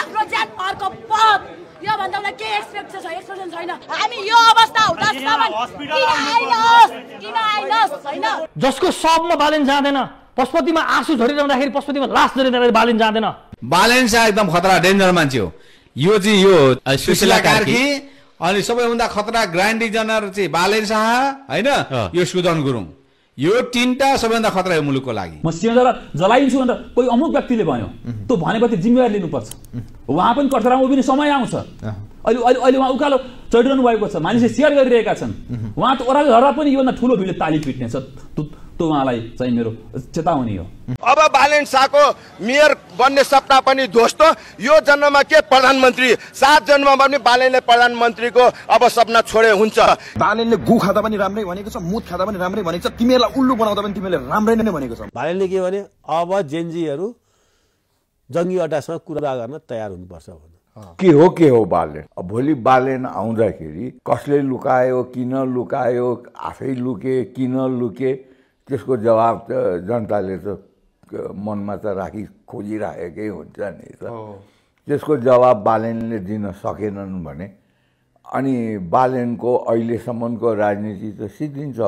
आफ्नो ज्यान अर्को पद यो भन्दा मलाई के एक्सपेक्टेसन छैन हामी यो अवस्था हुँदासम्म किन आइनस् हैन जसको सबमा बालेन जाँदैन पशुपतिमा आँसु झरिरहँदाखेरि पशुपतिमा लास झरिरहँदाखेरि बालेन जाँदैन बालेन शाह एकदम खतरा डेन्जर मान्छे हो यो चाहिँ यो सुशीला कार्की अनि सबैभन्दा खतरा ग्रान्ड डिजाइनर चाहिँ बालेन शाह हैन यो सुदन गुरुङ यो तीनटा सबैभन्दा खतरा हो मुलुकको लागि म सिंहदरबार जलाइन्छु भनेर कोही अमुक व्यक्तिले भन्यो त्यो भनेपछि जिम्मेवारी लिनुपर्छ उहाँ पनि कठघरामा उभिने समय आउँछ अहिले उहाँ उकालो चढिरहनु भएको छ मानिसले सेयर गरिरहेका छन् उहाँ त ओह्रालो झर्दा पनि योभन्दा ठुलो भिडले ताली पिट्नेछ त्यो उहाँलाई चाहिँ मेरो चेतावनी हो अब बालेन शाहको मेयर बन्ने सपना पनि ध्वस्त यो जन्ममा के प्रधानमन्त्री 7 जन्ममा पनि बालेनले प्रधानमन्त्रीको अब सपना छोडे हुन्छ बालेनले गु खादा पनि राम्रै भनेको छ मुत खादा पनि राम्रै भनेको छ तिमीलाई उल्लु बनाउँदा पनि तिमीले राम्रै नै भनेको छ बालेनले के भने अब जेनजीहरू जङ्गी अड्डासँग कुरा गर्न तयार हुनुपर्छ भने के हो बालेन भोलि बालेन आउँदाखेरि कसले लुकायो किन लुकायो आफै लुके किन लुके त्यसको जवाब त जनताले त मनमा त राखी खोजिरहेकै हुन्छ नि त त्यसको जवाब बालेनले दिन सकेनन् भने अनि बालेनको अहिलेसम्मको राजनीति त सिद्धिन्छ